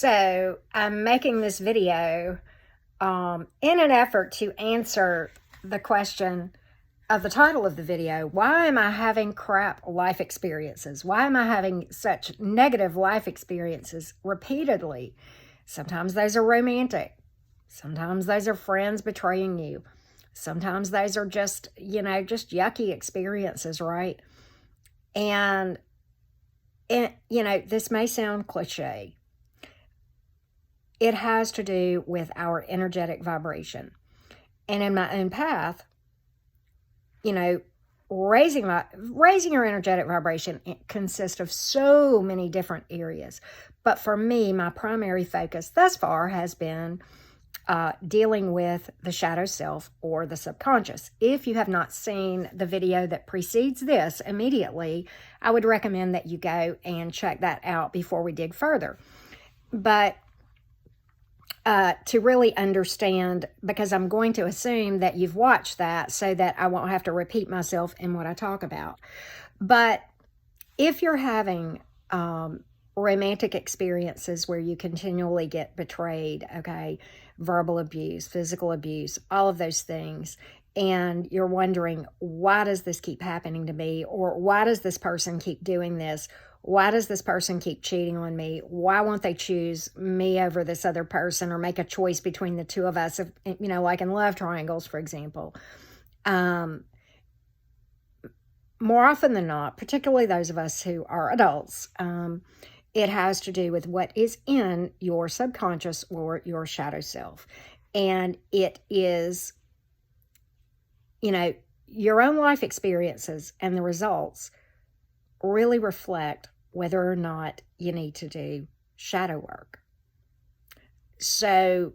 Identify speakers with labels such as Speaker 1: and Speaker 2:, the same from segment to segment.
Speaker 1: So I'm making this video in an effort to answer the question of the title of the video. Why am I having crap life experiences? Why am I having such negative life experiences repeatedly? Sometimes those are romantic. Sometimes those are friends betraying you. Sometimes those are just yucky experiences, right? And this may sound cliche. It has to do with our energetic vibration. And in my own path, raising your energetic vibration consists of so many different areas. But for me, my primary focus thus far has been dealing with the shadow self or the subconscious. If you have not seen the video that precedes this immediately, I would recommend that you go and check that out before we dig further. But to really understand, because I'm going to assume that you've watched that so that I won't have to repeat myself in what I talk about. But if you're having romantic experiences where you continually get betrayed, okay, verbal abuse, physical abuse, all of those things, and you're wondering, why does this keep happening to me? Or why does this person keep doing this? Why does this person keep cheating on me? Why won't they choose me over this other person or make a choice between the two of us? If, like in love triangles, for example. More often than not, particularly those of us who are adults, it has to do with what is in your subconscious or your shadow self. And it is, your own life experiences and the results really reflect whether or not you need to do shadow work. So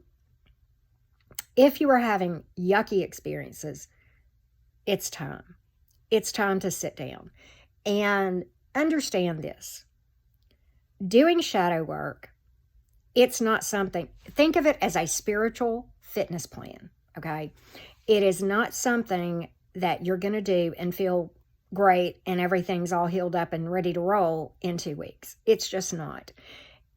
Speaker 1: if you are having yucky experiences, it's time. It's time to sit down and understand this. Doing shadow work, it's not something, think of it as a spiritual fitness plan, okay? It is not something that you're going to do and feel great and everything's all healed up and ready to roll in 2 weeks. It's just not.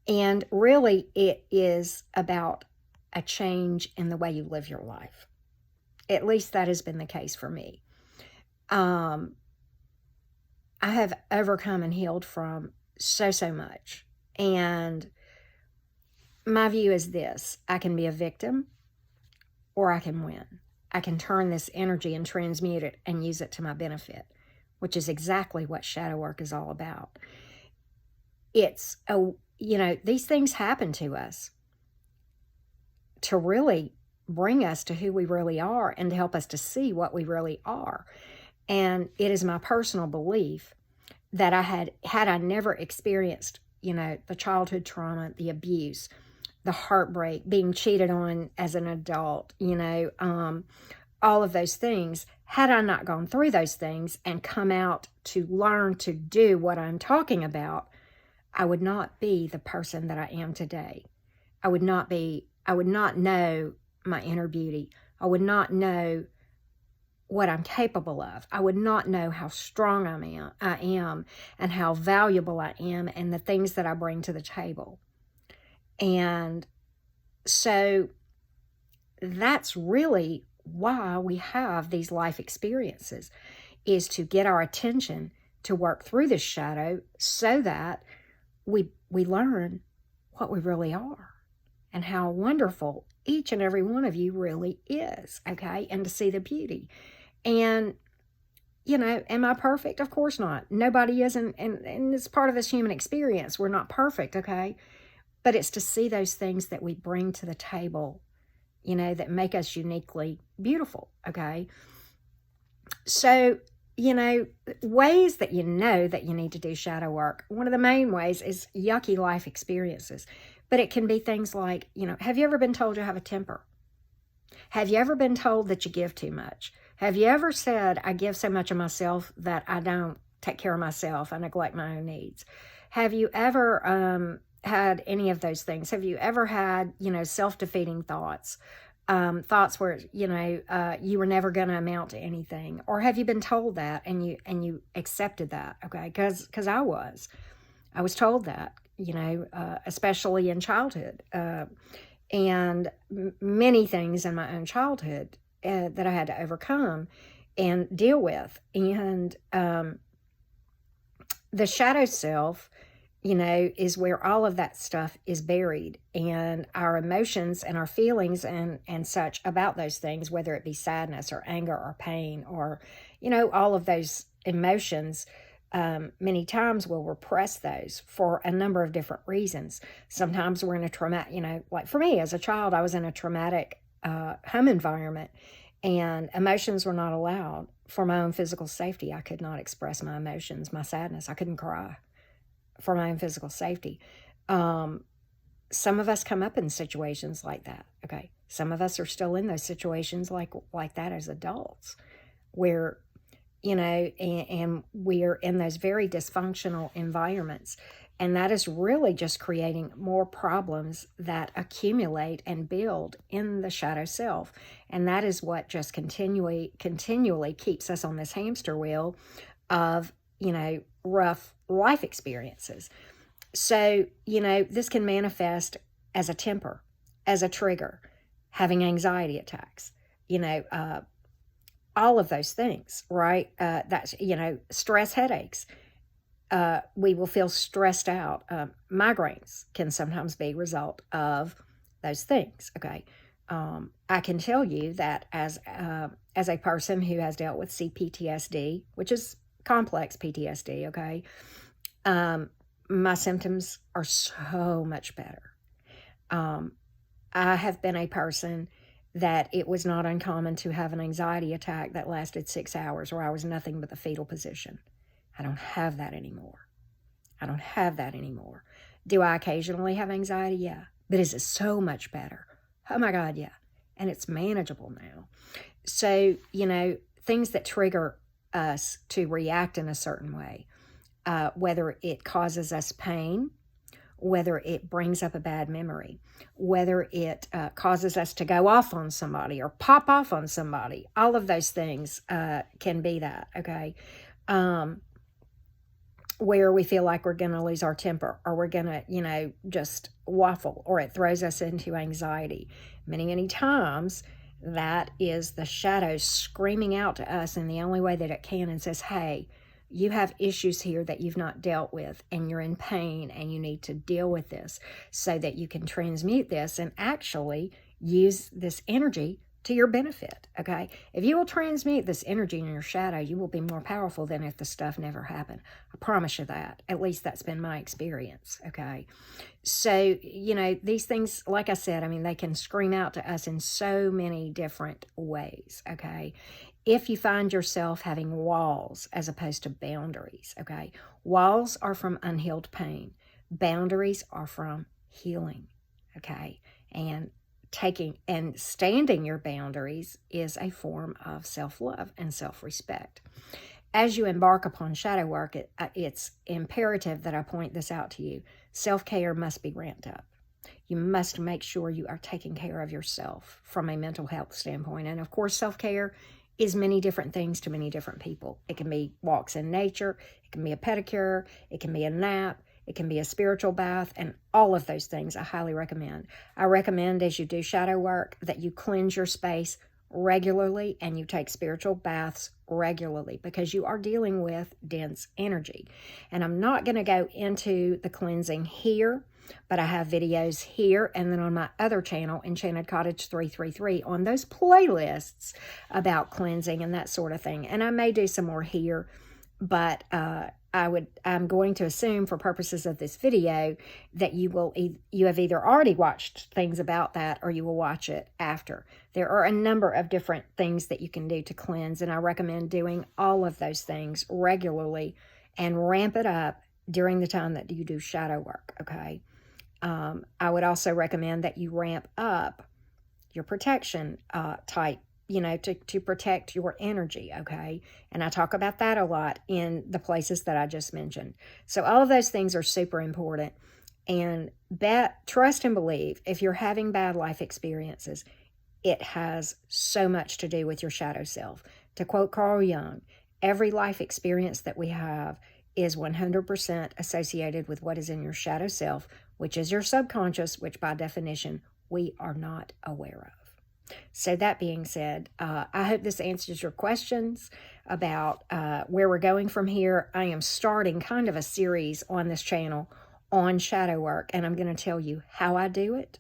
Speaker 1: And really, it is about a change in the way you live your life. At least that has been the case for me. I have overcome and healed from so much. And my view is this: I can be a victim or I can win. I can turn this energy and transmute it and use it to my benefit, which is exactly what shadow work is all about. It's these things happen to us to really bring us to who we really are and to help us to see what we really are. And it is my personal belief that had I never experienced, the childhood trauma, the abuse, the heartbreak, being cheated on as an adult, all of those things, had I not gone through those things and come out to learn to do what I'm talking about, I would not be the person that I am today. I would not know my inner beauty. I would not know what I'm capable of. I would not know how strong I am and how valuable I am and the things that I bring to the table. And so that's really why we have these life experiences, is to get our attention to work through this shadow so that we learn what we really are and how wonderful each and every one of you really is, okay? And to see the beauty. And, am I perfect? Of course not. Nobody is, and it's part of this human experience. We're not perfect, okay? But it's to see those things that we bring to the table, that make us uniquely beautiful, okay? So, ways that that you need to do shadow work. One of the main ways is yucky life experiences. But it can be things like, have you ever been told you have a temper? Have you ever been told that you give too much? Have you ever said, I give so much of myself that I don't take care of myself, I neglect my own needs? Have you ever had any of those things? Have you ever had, self-defeating thoughts? Thoughts where, you were never going to amount to anything? Or have you been told that and you accepted that? Okay, because I was told that, especially in childhood, and many things in my own childhood that I had to overcome and deal with. And the shadow self, is where all of that stuff is buried, and our emotions and our feelings and such about those things, whether it be sadness or anger or pain or, all of those emotions, many times we'll repress those for a number of different reasons. Sometimes we're in a traumatic, like for me as a child, I was in a traumatic home environment, and emotions were not allowed. For my own physical safety, I could not express my emotions, my sadness. I couldn't cry for my own physical safety. Some of us come up in situations like that. Okay. Some of us are still in those situations like that as adults, where, and we're in those very dysfunctional environments. And that is really just creating more problems that accumulate and build in the shadow self. And that is what just continually keeps us on this hamster wheel of, rough life experiences. So, this can manifest as a temper, as a trigger, having anxiety attacks, all of those things, right? That's, stress headaches. We will feel stressed out. Migraines can sometimes be a result of those things. Okay. I can tell you that as a person who has dealt with CPTSD, which is complex PTSD, okay, my symptoms are so much better. I have been a person that it was not uncommon to have an anxiety attack that lasted 6 hours where I was nothing but the fetal position. I don't have that anymore. Do I occasionally have anxiety? Yeah. But is it so much better? Oh my God, yeah. And it's manageable now. So, things that trigger us to react in a certain way, whether it causes us pain, whether it brings up a bad memory, whether it causes us to go off on somebody or pop off on somebody, all of those things can be that, okay? Where we feel like we're going to lose our temper, or we're going to, just waffle, or it throws us into anxiety. Many, many times that is the shadow screaming out to us in the only way that it can and says, hey, you have issues here that you've not dealt with, and you're in pain, and you need to deal with this so that you can transmute this and actually use this energy to your benefit, okay? If you will transmute this energy in your shadow, you will be more powerful than if the stuff never happened. I promise you that. At least that's been my experience, okay? So, these things, like I said, they can scream out to us in so many different ways, okay? If you find yourself having walls as opposed to boundaries, okay? Walls are from unhealed pain. Boundaries are from healing, okay? And standing your boundaries is a form of self-love and self-respect. As you embark upon shadow work, it's imperative that I point this out to you. Self-care must be ramped up. You must make sure you are taking care of yourself from a mental health standpoint. And of course, self-care is many different things to many different people. It can be walks in nature, it can be a pedicure, it can be a nap, it can be a spiritual bath, and all of those things I highly recommend. I recommend as you do shadow work that you cleanse your space regularly and you take spiritual baths regularly, because you are dealing with dense energy. And I'm not going to go into the cleansing here, but I have videos here and then on my other channel, Enchanted Cottage 333, on those playlists about cleansing and that sort of thing. And I may do some more here, but I'm going to assume for purposes of this video that you have either already watched things about that or you will watch it after. There are a number of different things that you can do to cleanse, and I recommend doing all of those things regularly and ramp it up during the time that you do shadow work, okay? I would also recommend that you ramp up your protection type, to protect your energy, okay? And I talk about that a lot in the places that I just mentioned. So all of those things are super important. And trust and believe, if you're having bad life experiences, it has so much to do with your shadow self. To quote Carl Jung, every life experience that we have is 100% associated with what is in your shadow self, which is your subconscious, which by definition we are not aware of. So that being said, I hope this answers your questions about where we're going from here. I am starting kind of a series on this channel on shadow work, and I'm going to tell you how I do it.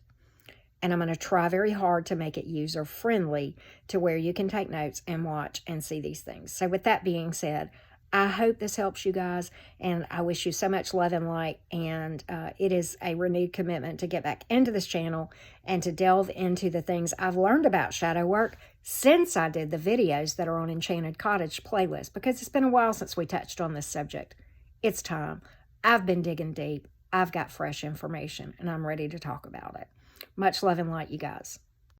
Speaker 1: And I'm going to try very hard to make it user-friendly to where you can take notes and watch and see these things. So with that being said, I hope this helps you guys, and I wish you so much love and light, and it is a renewed commitment to get back into this channel and to delve into the things I've learned about shadow work since I did the videos that are on Enchanted Cottage playlist, because it's been a while since we touched on this subject. It's time. I've been digging deep. I've got fresh information, and I'm ready to talk about it. Much love and light, you guys.